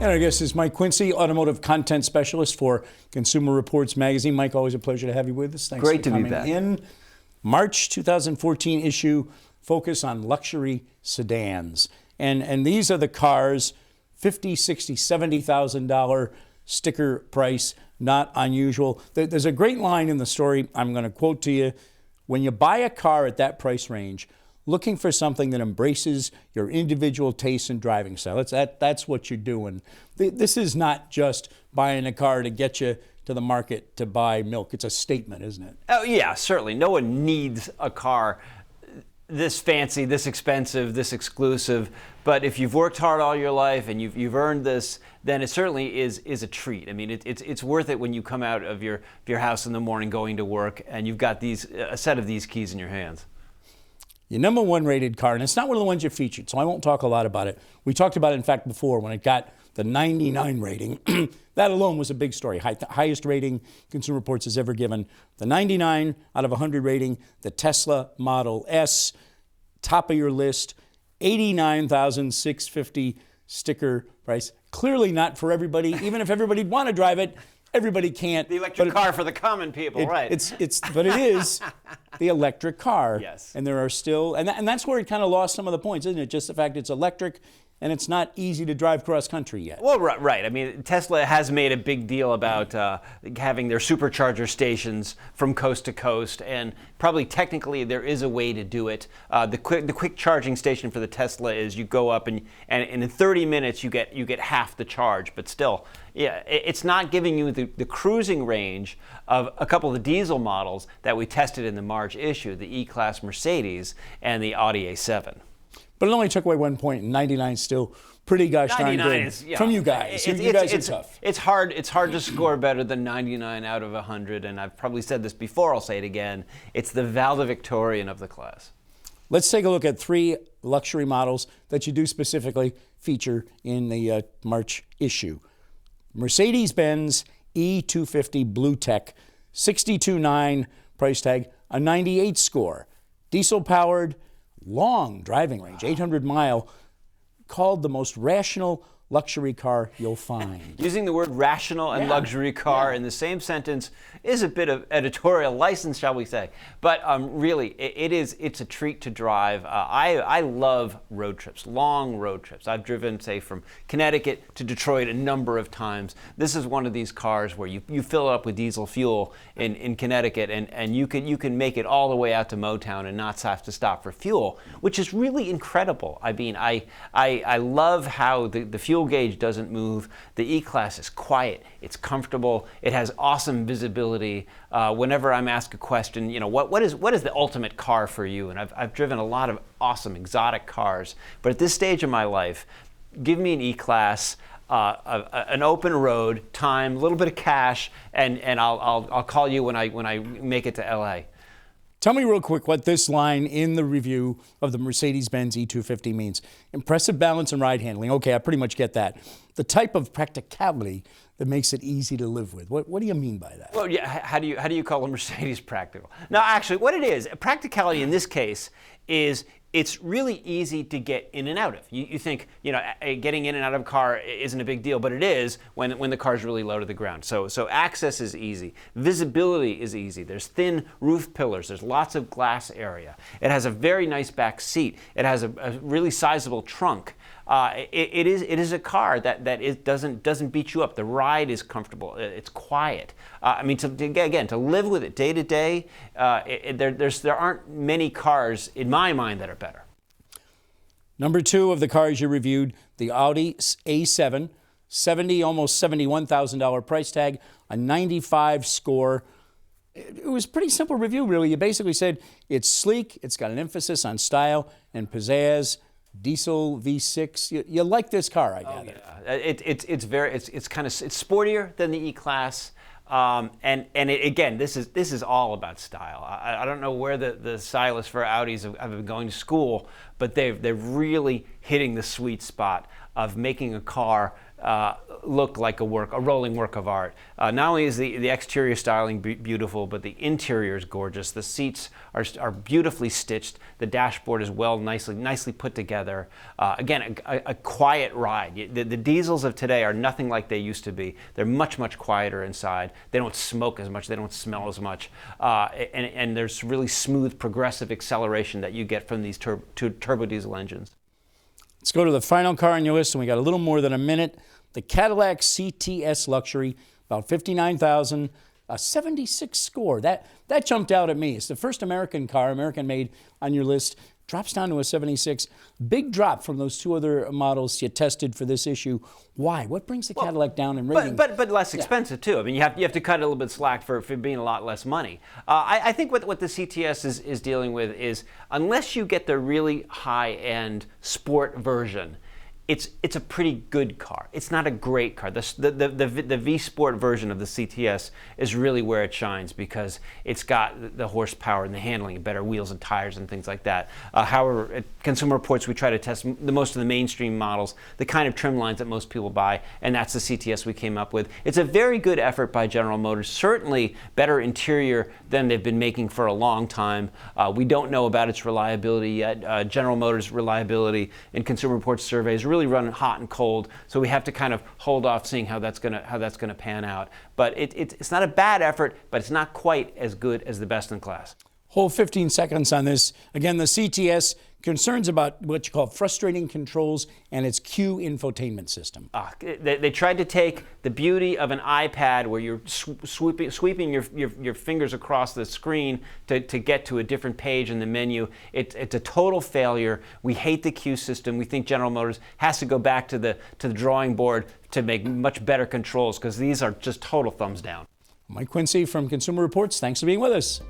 And our guest is Mike Quincy, automotive content specialist for Consumer Reports magazine. Mike, always a pleasure to have you with us. Thanks Great for coming to be back. in. March 2014 issue, focus on luxury sedans. And these are the cars, $50,000, $60,000, $70,000 sticker price, not unusual. There's a great line in the story I'm going to quote to you. When you buy a car at that price range, looking for something that embraces your individual taste and driving style. That's what you're doing. This is not just buying a car to get you to the market to buy milk. It's a statement, isn't it? Oh yeah, certainly. No one needs a car this fancy, this expensive, this exclusive. But if you've worked hard all your life and you've earned this, then it certainly is a treat. I mean, it's worth it when you come out of your house in the morning going to work and you've got a set of these keys in your hands. Your number one rated car, and it's not one of the ones you featured, so I won't talk a lot about it. We talked about it, in fact, before when it got the 99 rating. That alone was a big story. Highest rating Consumer Reports has ever given. The 99 out of 100 rating, the Tesla Model S, top of your list, $89,650 sticker price. Clearly not for everybody. Even if everybody'd want to drive it, everybody can't. The electric car for the common people, right? But it is the electric car. Yes. And there are still, and that's where it kind of lost some of the points, isn't it? Just the fact it's electric and it's not easy to drive cross country yet. Well, right. I mean, Tesla has made a big deal about having their supercharger stations from coast to coast, and probably technically there is a way to do it. The quick charging station for the Tesla is you go up and in 30 minutes you get half the charge, but still, yeah, it's not giving you the cruising range of a couple of the diesel models that we tested in the March issue, the E-Class Mercedes and the Audi A7. But it only took away 1 point, and 99 is still pretty gosh darn good from you guys. You guys are tough. It's hard to score better than 99 out of 100, and I've probably said this before, I'll say it again. It's the valedictorian of the class. Let's take a look at 3 luxury models that you do specifically feature in the March issue. MercedesBenz E250 Blue Tech, $62,900 price tag, a 98 score. Diesel-powered, long driving range, 800-mile, called the most rational luxury car you'll find. Using the word rational and luxury car in the same sentence is a bit of editorial license, shall we say. But really, it's a treat to drive. I love road trips, long road trips. I've driven, say, from Connecticut to Detroit a number of times. This is one of these cars where you fill it up with diesel fuel in Connecticut, and you can make it all the way out to Motown and not have to stop for fuel, which is really incredible. I mean, I love how the fuel gauge doesn't move. The E-Class is quiet, it's comfortable, it has awesome visibility. Whenever I'm asked a question, you know, what is the ultimate car for you? And I've driven a lot of awesome exotic cars, but at this stage of my life, give me an E-Class, an open road, time, a little bit of cash, and I'll call you when I make it to LA. Tell me real quick what this line in the review of the Mercedes-Benz E250 means. Impressive balance and ride handling. Okay, I pretty much get that. The type of practicality that makes it easy to live with. What do you mean by that? Well, yeah, how do you call a Mercedes practical? No, actually, what it is, practicality in this case is it's really easy to get in and out of. You think, you know, getting in and out of a car isn't a big deal, but it is when the car's really low to the ground. So access is easy. Visibility is easy. There's thin roof pillars. There's lots of glass area. It has a very nice back seat. It has a really sizable trunk. It is a car that doesn't beat you up. The ride is comfortable. It's quiet. I mean, to live with it day to day, there aren't many cars in my mind that are better. Number 2 of the cars you reviewed, the Audi A7, almost $71,000 price tag, a 95 score. It was a pretty simple review, really. You basically said it's sleek, it's got an emphasis on style and pizzazz. Diesel V6. You like this car, I gather. Oh, yeah. It's sportier than the E-Class. Again, this is all about style. I don't know where the stylists for Audis have been going to school, but they're really hitting the sweet spot of making a car look like a rolling work of art. Not only is the exterior styling beautiful, but the interior is gorgeous. The seats are beautifully stitched. The dashboard is nicely put together. Again, a quiet ride. The diesels of today are nothing like they used to be. They're much quieter inside. They don't smoke as much. They don't smell as much. And there's really smooth progressive acceleration that you get from these turbo diesel engines. Let's go to the final car on your list, and we got a little more than a minute. The Cadillac CTS Luxury, about $59,000, a 76 score. That jumped out at me. It's the first American car, American-made, on your list. Drops down to a 76. Big drop from those two other models you tested for this issue. Why? What brings the Cadillac down in rating? But less expensive too. I mean, you have to cut a little bit slack for being a lot less money. I think what the CTS is dealing with is, unless you get the really high-end sport version, it's a pretty good car. It's not a great car. The V Sport version of the CTS is really where it shines, because it's got the horsepower and the handling and better wheels and tires and things like that. However, at Consumer Reports, we try to test most of the mainstream models, the kind of trim lines that most people buy, and that's the CTS we came up with. It's a very good effort by General Motors. Certainly better interior than they've been making for a long time. We don't know about its reliability yet. General Motors reliability in Consumer Reports surveys really run hot and cold, so we have to kind of hold off seeing how that's gonna pan out. But it's not a bad effort, but it's not quite as good as the best in class. Hold 15 seconds on this. Again, the CTS, concerns about what you call frustrating controls and its Q infotainment system. They tried to take the beauty of an iPad, where you're sweeping your fingers across the screen to get to a different page in the menu. It's a total failure. We hate the Q system. We think General Motors has to go back to the drawing board to make much better controls, because these are just total thumbs down. Mike Quincy from Consumer Reports, thanks for being with us.